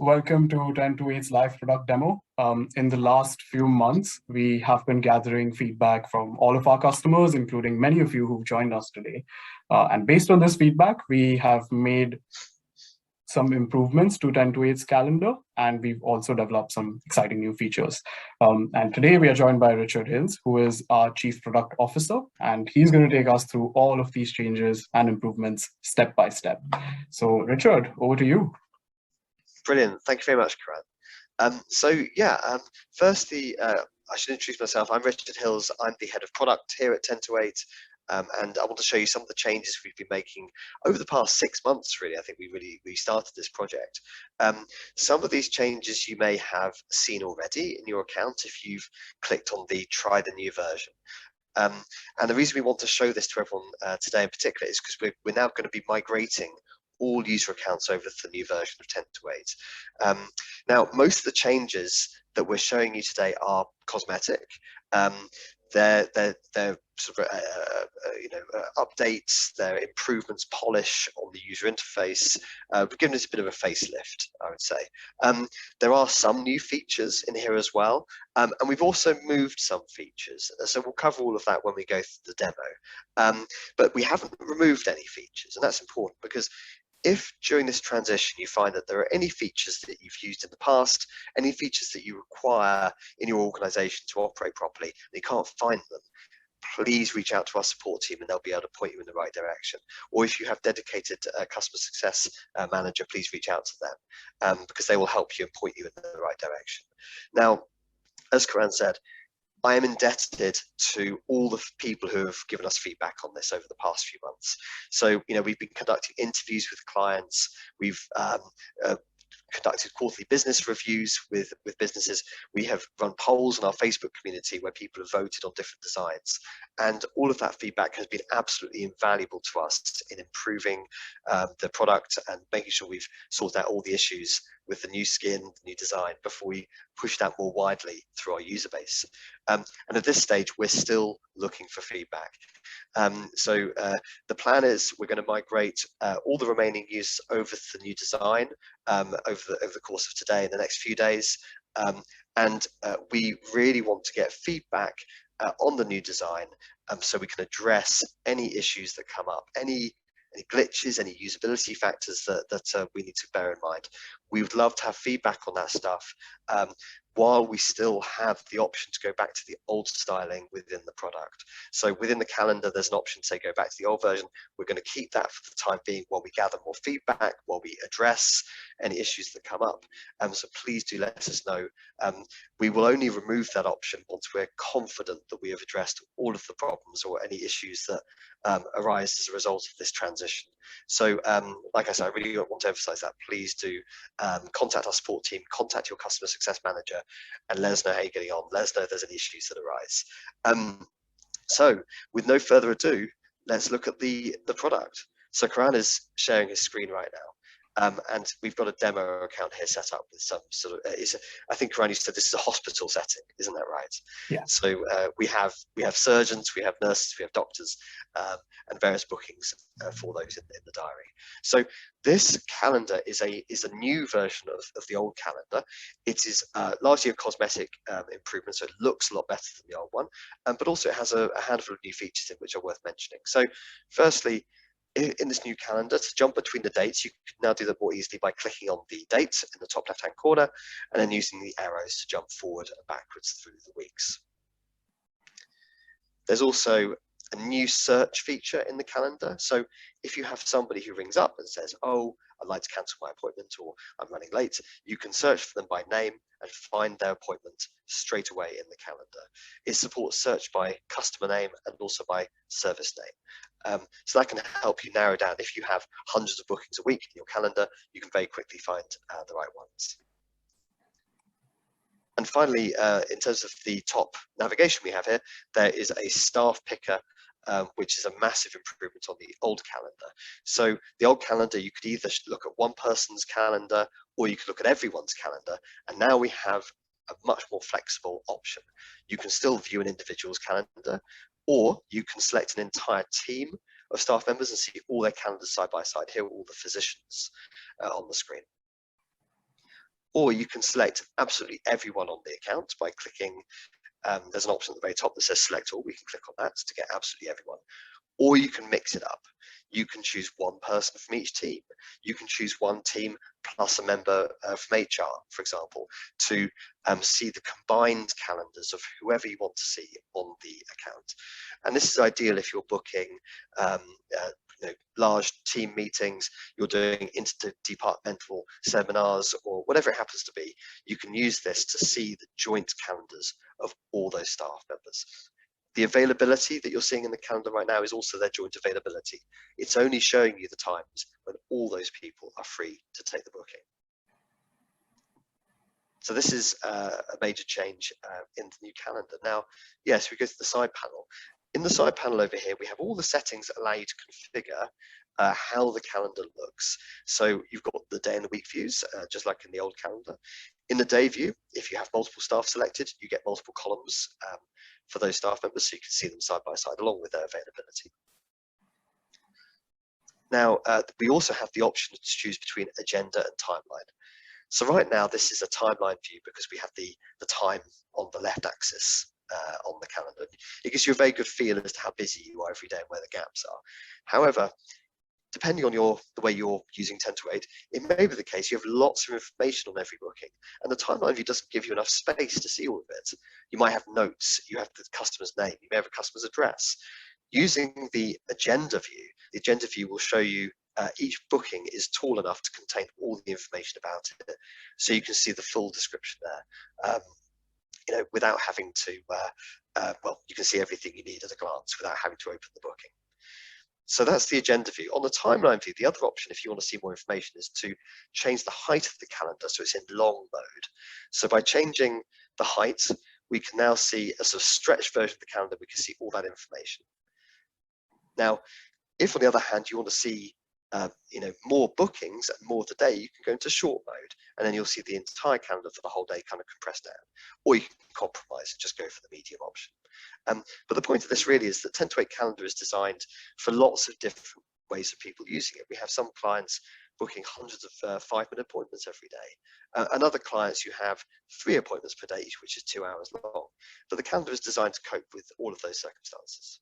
welcome to 1028's live product demo. In the last few months, we have been gathering feedback from all of our customers, including many of you who've joined us today. And based on this feedback, we have made some improvements to 1028's calendar, and we've also developed some exciting new features. And today we are joined by Richard Hills, who is our Chief Product Officer, and he's going to take us through all of these changes and improvements step by step. So Richard, over to you. Brilliant. Thank you very much, Karan. Firstly, I should introduce myself. I'm Richard Hills. I'm the head of product here at 1028. And I want to show you some of the changes we've been making over the past 6 months, really. I think we started this project. Some of these changes you may have seen already in your account if you've clicked on the try the new version. And the reason we want to show this to everyone today in particular is because we're now going to be migrating all user accounts over to the new version of 1028. Now, most of the changes that we're showing you today are cosmetic. They're sort of updates, they're improvements, polish on the user interface. We're giving it a bit of a facelift, I would say. There are some new features in here as well, and we've also moved some features. So we'll cover all of that when we go through the demo. But we haven't removed any features, and that's important because if during this transition you find that there are any features that you've used in the past, any features that you require in your organization to operate properly, and you can't find them, please reach out to our support team and they'll be able to point you in the right direction. Or if you have dedicated customer success manager, please reach out to them because they will help you and point you in the right direction. Now, as Karan said, I am indebted to all the people who have given us feedback on this over the past few months. So, we've been conducting interviews with clients. We've conducted quarterly business reviews with businesses. We have run polls on our Facebook community where people have voted on different designs. And all of that feedback has been absolutely invaluable to us in improving the product and making sure we've sorted out all the issues with the new skin, the new design, before we push that more widely through our user base. And at this stage, we're still looking for feedback. So the plan is we're going to migrate all the remaining users over to the new design over the course of today and the next few days. And we really want to get feedback on the new design so we can address any issues that come up, any glitches, any usability factors that we need to bear in mind. We would love to have feedback on that stuff while we still have the option to go back to the old styling within the product. So within the calendar, there's an option to say go back to the old version. We're going to keep that for the time being while we gather more feedback, while we address any issues that come up. So please do let us know. We will only remove that option once we're confident that we have addressed all of the problems or any issues that arise as a result of this transition. So like I said, I really want to emphasize that. Please do contact our support team, contact your customer success manager, and let us know how you're getting on. Let us know if there's any issues that arise. So with no further ado, let's look at the product. So Karan is sharing his screen right now. And we've got a demo account here set up with some sort of, I think Karan, you said this is a hospital setting, isn't that right? Yeah. So we have surgeons, we have nurses, we have doctors, and various bookings for those in the diary. So this calendar is a new version of the old calendar. It is largely a cosmetic improvement, so it looks a lot better than the old one, but also it has a handful of new features in which are worth mentioning. So firstly, in this new calendar, to jump between the dates, you can now do that more easily by clicking on the dates in the top left-hand corner and then using the arrows to jump forward and backwards through the weeks. There's also a new search feature in the calendar. So if you have somebody who rings up and says, oh, I'd like to cancel my appointment or I'm running late, you can search for them by name and find their appointment straight away in the calendar. It supports search by customer name and also by service name. So that can help you narrow down. If you have hundreds of bookings a week in your calendar, you can very quickly find the right ones. And finally, in terms of the top navigation we have here, there is a staff picker, which is a massive improvement on the old calendar. So the old calendar, you could either look at one person's calendar or you could look at everyone's calendar. And now we have a much more flexible option. You can still view an individual's calendar, or you can select an entire team of staff members and see all their calendars side by side. Here are all the physicians on the screen. Or you can select absolutely everyone on the account by clicking, there's an option at the very top that says select all. We can click on that to get absolutely everyone. Or you can mix it up. You can choose one person from each team. You can choose one team plus a member from HR, for example, to see the combined calendars of whoever you want to see on the account. And this is ideal if you're booking large team meetings, you're doing interdepartmental seminars, or whatever it happens to be. You can use this to see the joint calendars of all those staff members. The availability that you're seeing in the calendar right now is also their joint availability. It's only showing you the times when all those people are free to take the booking. So this is a major change in the new calendar. Now, yes, we go to the side panel. In the side panel over here, we have all the settings that allow you to configure how the calendar looks. So you've got the day and the week views, just like in the old calendar. In the day view, if you have multiple staff selected, you get multiple columns for those staff members, so you can see them side by side along with their availability. Now, we also have the option to choose between agenda and timeline. So right now, this is a timeline view because we have the time on the left axis on the calendar. It gives you a very good feel as to how busy you are every day and where the gaps are. However, depending on the way you're using 10 to 8, it may be the case you have lots of information on every booking, and the timeline view doesn't give you enough space to see all of it. You might have notes, you have the customer's name, you may have a customer's address. Using the agenda view will show you each booking is tall enough to contain all the information about it, so you can see the full description there. Without having to, you can see everything you need at a glance without having to open the booking. So that's the agenda view. On the timeline view, the other option, if you want to see more information, is to change the height of the calendar so it's in long mode. So by changing the height, we can now see a sort of stretched version of the calendar. We can see all that information. Now, if on the other hand you want to see more bookings and more of the day, you can go into short mode, and then you'll see the entire calendar for the whole day kind of compressed down. Or you can compromise and just go for the medium option. But the point of this really is that 10 to 8 calendar is designed for lots of different ways of people using it. We have some clients booking hundreds of 5-minute appointments every day, and other clients who have 3 appointments per day, which is 2 hours long. But the calendar is designed to cope with all of those circumstances.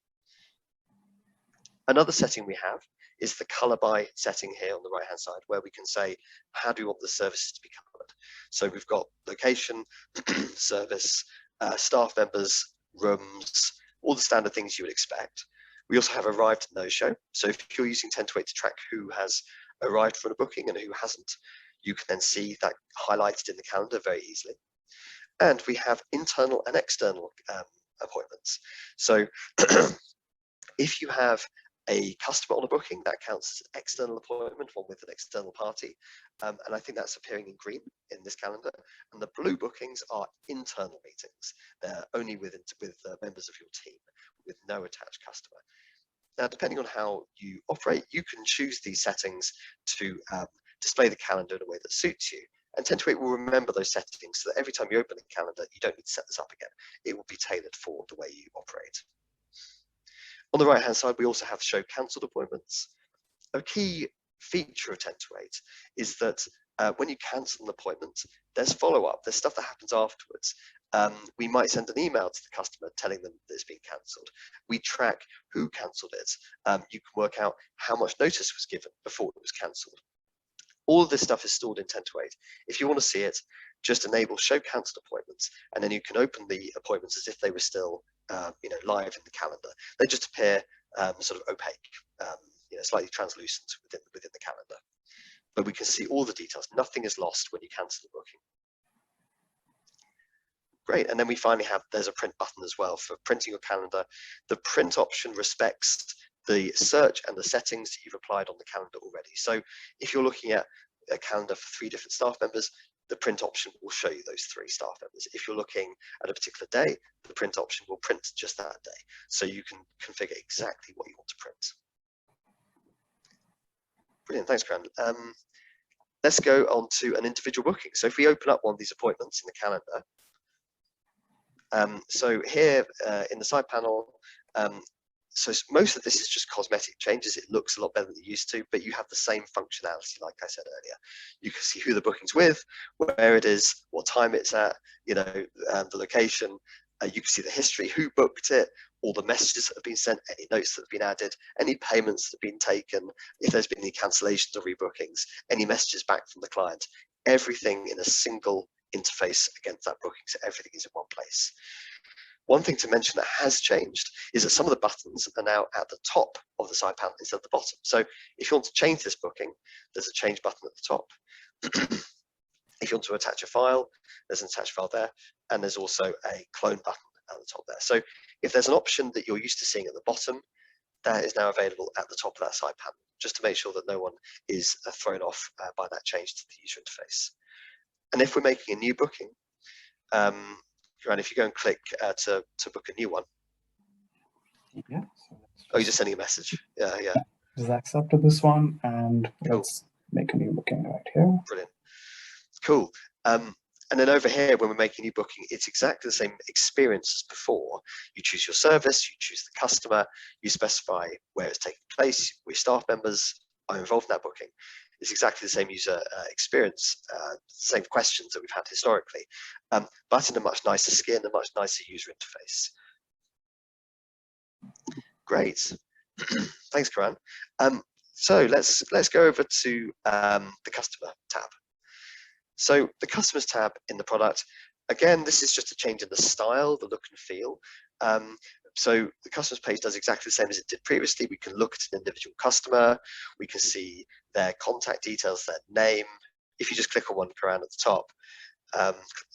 Another setting we have is the color by setting here on the right hand side, where we can say, how do we want the services to be colored? So we've got location, service, staff members, rooms, all the standard things you would expect. We also have arrived and no-show. So if you're using 10 to 8 to track who has arrived for a booking and who hasn't, you can then see that highlighted in the calendar very easily. And we have internal and external appointments. So if you have a customer on a booking, that counts as an external appointment, one with an external party. And I think that's appearing in green in this calendar. And the blue bookings are internal meetings. They're only with members of your team, with no attached customer. Now, depending on how you operate, you can choose these settings to display the calendar in a way that suits you. And 10 to 8 will remember those settings so that every time you open a calendar, you don't need to set this up again. It will be tailored for the way you operate. On the right-hand side, we also have show cancelled appointments. A key feature of 10 to 8 is that when you cancel an appointment, there's follow-up. There's stuff that happens afterwards. We might send an email to the customer telling them that it's been cancelled. We track who cancelled it. You can work out how much notice was given before it was cancelled. All of this stuff is stored in 10 to 8. If you want to see it, just enable show cancelled appointments, and then you can open the appointments as if they were still live in the calendar. They just appear sort of opaque, slightly translucent within the calendar. But we can see all the details. Nothing is lost when you cancel the booking. Great, and then we finally have, there's a print button as well for printing your calendar. The print option respects the search and the settings that you've applied on the calendar already. So if you're looking at a calendar for 3 different staff members, the print option will show you those 3 staff members. If you're looking at a particular day, the print option will print just that day. So you can configure exactly what you want to print. Brilliant, thanks, Graham. Let's go on to an individual booking. So if we open up one of these appointments in the calendar, so here in the side panel, So most of this is just cosmetic changes. It looks a lot better than it used to, but you have the same functionality, like I said earlier. You can see who the booking's with, where it is, what time it's at, the location. You can see the history, who booked it, all the messages that have been sent, any notes that have been added, any payments that have been taken, if there's been any cancellations or rebookings, any messages back from the client, everything in a single interface against that booking. So everything is in one place. One thing to mention that has changed is that some of the buttons are now at the top of the side panel instead of the bottom. So if you want to change this booking, there's a change button at the top. If you want to attach a file, there's an attach file there, and there's also a clone button at the top there. So if there's an option that you're used to seeing at the bottom, that is now available at the top of that side panel, just to make sure that no one is thrown off by that change to the user interface. And if we're making a new booking, if you go and click to book a new one. Yeah. Oh, you're just sending a message. Yeah. Just accepted this one, and cool. Let's make a new booking right here. Brilliant. Cool. And then over here, when we're making a new booking, it's exactly the same experience as before. You choose your service, you choose the customer, you specify where it's taking place, which staff members are involved in that booking. It's exactly the same user experience, same questions that we've had historically, but in a much nicer skin, a much nicer user interface. Great. Thanks, Karan. So let's go over to the customer tab. So the customers tab in the product, again, this is just a change in the style, the look and feel. So the customers page does exactly the same as it did previously. We can look at an individual customer. We can see their contact details, their name. If you just click on one, Karan, at the top,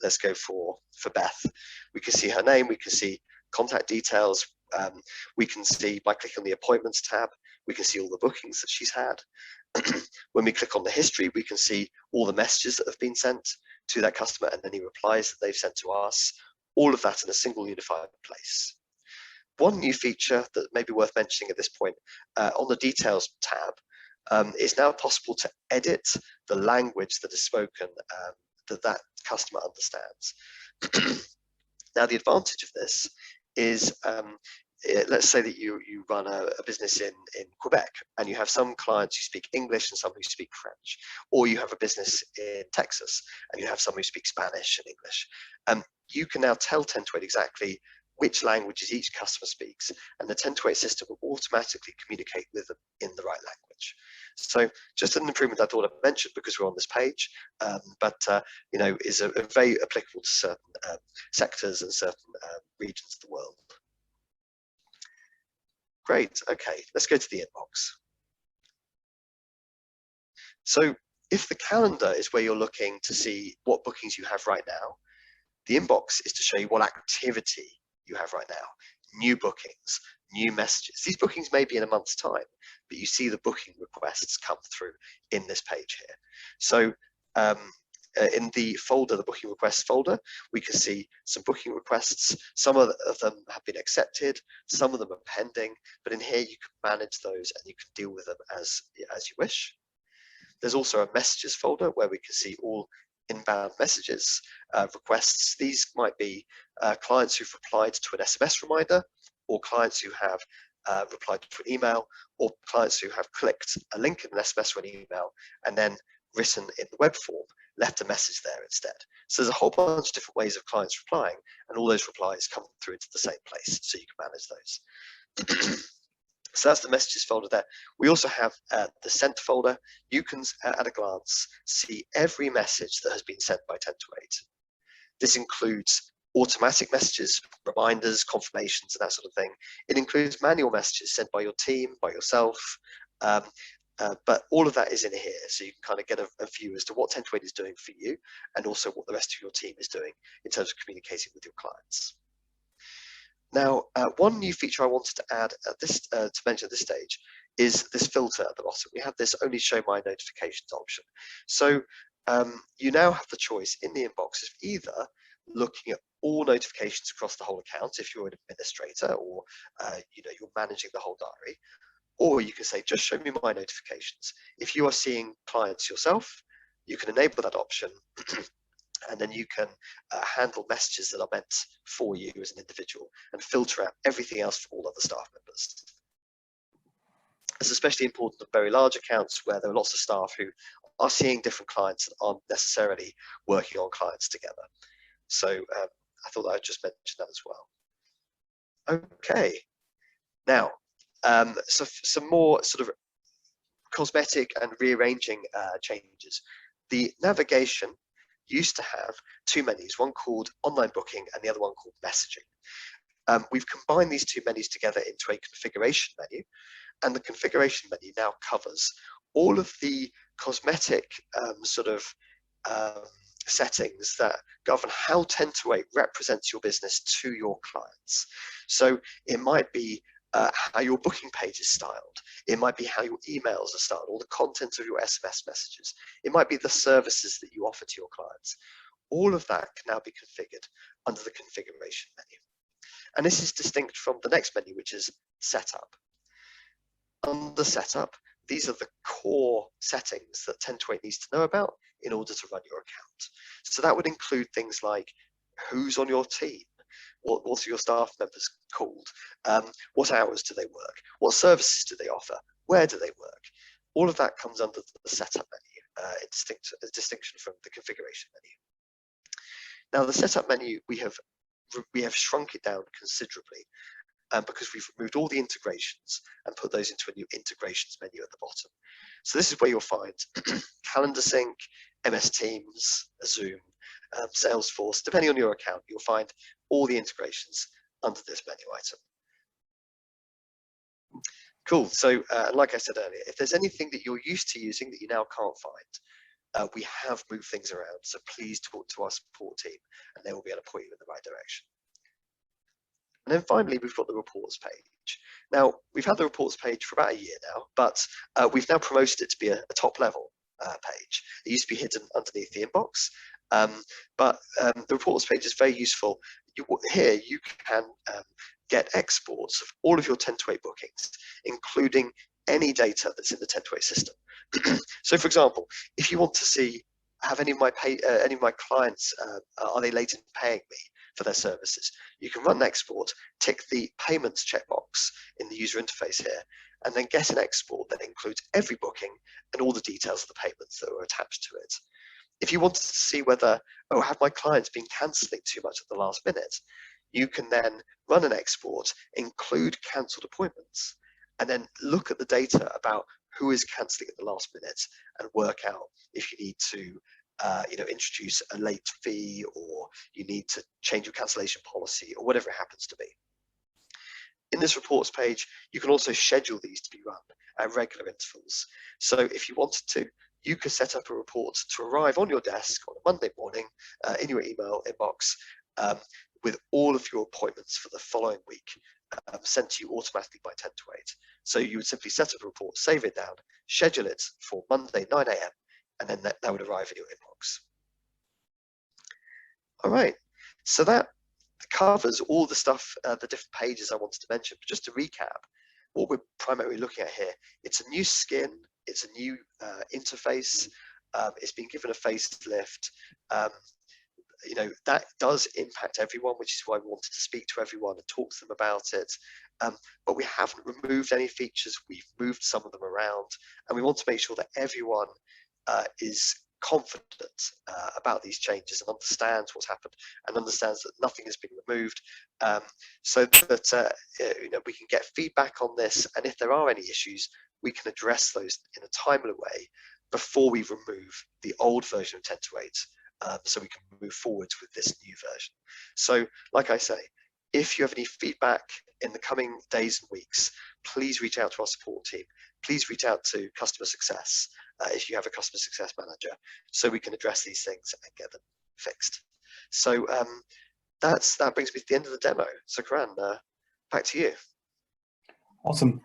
let's go for Beth. We can see her name. We can see contact details. We can see, by clicking on the appointments tab, we can see all the bookings that she's had. When we click on the history, we can see all the messages that have been sent to that customer and any replies that they've sent to us, all of that in a single unified place. One new feature that may be worth mentioning at this point, on the details tab, it's now possible to edit the language that is spoken that customer understands. Now, the advantage of this is, let's say that you run a business in Quebec, and you have some clients who speak English and some who speak French, or you have a business in Texas and you have some who speak Spanish and English. You can now tell 1028 exactly which languages each customer speaks, and the 1028 system will automatically communicate with them in the right language. So just an improvement I thought I'd mention because we're on this page, but is very applicable to certain sectors and certain regions of the world. Great, okay, let's go to the inbox. So if the calendar is where you're looking to see what bookings you have right now, the inbox is to show you what activity you have right now, new bookings, new messages. These bookings may be in a month's time, but you see the booking requests come through in this page here. So in the folder, the booking requests folder, we can see some booking requests. Some of them have been accepted, some of them are pending, but in here you can manage those and you can deal with them as you wish. There's also a messages folder where we can see all inbound messages, requests. These might be clients who've replied to an SMS reminder, or clients who have replied to an email, or clients who have clicked a link in an SMS or an email and then written in the web form, left a message there instead. So there's a whole bunch of different ways of clients replying, and all those replies come through into the same place, so you can manage those. So that's the messages folder there. We also have the sent folder. You can, at a glance, see every message that has been sent by 1028. This includes automatic messages, reminders, confirmations, and that sort of thing. It includes manual messages sent by your team, by yourself, but all of that is in here, so you can kind of get a view as to what 1028 is doing for you, and also what the rest of your team is doing in terms of communicating with your clients. Now, one new feature I wanted to add at this, to mention at this stage is this filter at the bottom. We have this only show my notifications option. So you now have the choice in the inbox of either looking at all notifications across the whole account if you're an administrator or you're managing the whole diary, or you can say just show me my notifications. If you are seeing clients yourself, you can enable that option And then you can handle messages that are meant for you as an individual and filter out everything else for all other staff members. It's especially important on very large accounts where there are lots of staff who are seeing different clients and aren't necessarily working on clients together. So I thought I'd just mention that as well. Okay, now so some more sort of cosmetic and rearranging changes. The navigation used to have two menus, one called online booking and the other one called messaging. We've combined these two menus together into a configuration menu, and the configuration menu now covers all of the cosmetic settings that govern how 10 to 8 represents your business to your clients. So it might be how your booking page is styled. It might be how your emails are styled, or the content of your SMS messages. It might be the services that you offer to your clients. All of that can now be configured under the configuration menu. And this is distinct from the next menu, which is setup. Under setup, these are the core settings that 10 to 8 needs to know about in order to run your account. So that would include things like who's on your team, what are your staff members called, what hours do they work, what services do they offer, where do they work. All of that comes under the setup menu, a distinction from the configuration menu. Now the setup menu, we have shrunk it down considerably because we've removed all the integrations and put those into a new integrations menu at the bottom. So this is where you'll find Calendar Sync, MS Teams, Zoom, Salesforce. Depending on your account, you'll find all the integrations under this menu item. Cool. So like I said earlier, if there's anything that you're used to using that you now can't find, we have moved things around. So please talk to our support team and they will be able to point you in the right direction. And then finally, we've got the reports page. Now, we've had the reports page for about a year now, but we've now promoted it to be a top level page. It used to be hidden underneath the inbox, but the reports page is very useful. Here, you can get exports of all of your 10 to 8 bookings, including any data that's in the 10 to 8 system. So, for example, if you want to see, have any of my clients, are they late in paying me for their services? You can run an export, tick the payments checkbox in the user interface here, and then get an export that includes every booking and all the details of the payments that were attached to it. If you wanted to see whether, have my clients been cancelling too much at the last minute, you can then run an export, include cancelled appointments, and then look at the data about who is cancelling at the last minute and work out if you need to introduce a late fee, or you need to change your cancellation policy, or whatever it happens to be. In this reports page, you can also schedule these to be run at regular intervals. So if you wanted to, you could set up a report to arrive on your desk on a Monday morning in your email inbox with all of your appointments for the following week sent to you automatically by 10 to 8. So you would simply set up a report, save it down, schedule it for Monday 9 a.m. and then that would arrive in your inbox. All right, so that covers all the stuff, the different pages I wanted to mention. But just to recap, what we're primarily looking at here, it's a new skin, it's a new interface, it's been given a facelift. That does impact everyone, which is why we wanted to speak to everyone and talk to them about it. But we haven't removed any features, we've moved some of them around, and we want to make sure that everyone is confident about these changes and understands what's happened and understands that nothing has been removed, so that we can get feedback on this, and if there are any issues, we can address those in a timely way before we remove the old version of 10 to 8, so we can move forwards with this new version. So like I say, if you have any feedback in the coming days and weeks, please reach out to our support team. Please reach out to customer success if you have a customer success manager, so we can address these things and get them fixed. So that brings me to the end of the demo. So Karan, back to you. Awesome.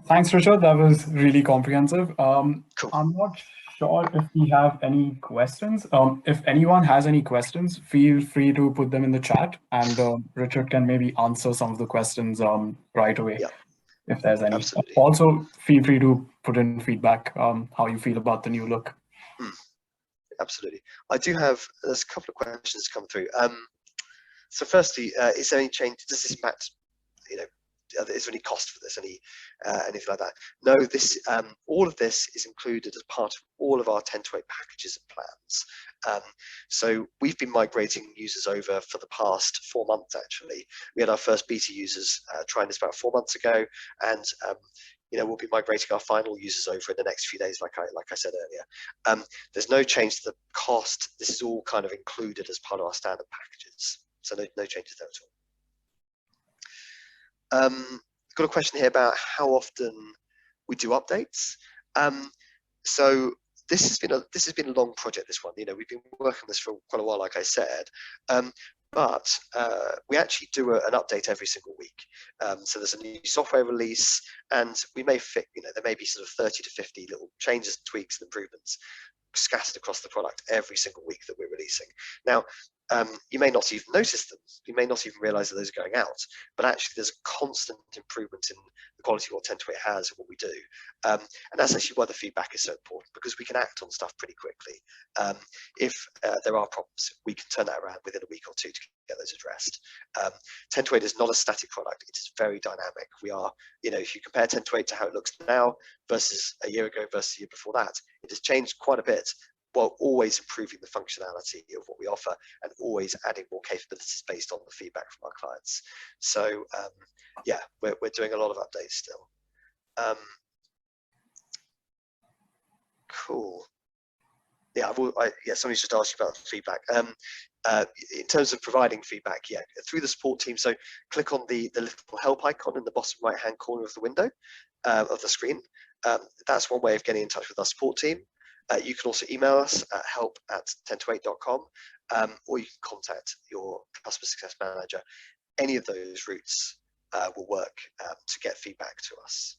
Thanks, Richard. That was really comprehensive. Cool. I'm not sure if we have any questions. If anyone has any questions, feel free to put them in the chat, and Richard can maybe answer some of the questions right away. Yeah. If there's any. Absolutely. Also, feel free to put in feedback how you feel about the new look. absolutely. I do have, there's a couple of questions come through. So firstly, is there any change, does this match, you know, is there any cost for this, anything like that? No, this all of this is included as part of all of our 10-8 packages and plans. So we've been migrating users over for the past 4 months. Actually, we had our first beta users trying this about 4 months ago, and we'll be migrating our final users over in the next few days, like I said earlier. There's no change to the cost. This is all kind of included as part of our standard packages, so no changes there at all. Got a question here about how often we do updates. So this has been a long project. This one, we've been working on this for quite a while, like I said. But we actually do an update every single week. So there's a new software release, and we may fit, there may be sort of 30 to 50 little changes, tweaks, and improvements scattered across the product every single week that we're releasing. Now, you may not even notice them. You may not even realize that those are going out, but actually there's a constant improvement in the quality of what 10-8 has and what we do. And that's actually why the feedback is so important, because we can act on stuff pretty quickly. If there are problems, we can turn that around within a week or two to get those addressed. 10-8 is not a static product. It is very dynamic. We are, if you compare 10-8 to how it looks now versus a year ago versus a year before that, it has changed quite a bit, while always improving the functionality of what we offer and always adding more capabilities based on the feedback from our clients. So yeah, we're doing a lot of updates still. Cool. Yeah, somebody's just asked you about feedback. In terms of providing feedback, yeah, through the support team. So click on the little help icon in the bottom right-hand corner of the window of the screen. That's one way of getting in touch with our support team. You can also email us at help@10-8.com, or you can contact your customer success manager. Any of those routes will work to get feedback to us.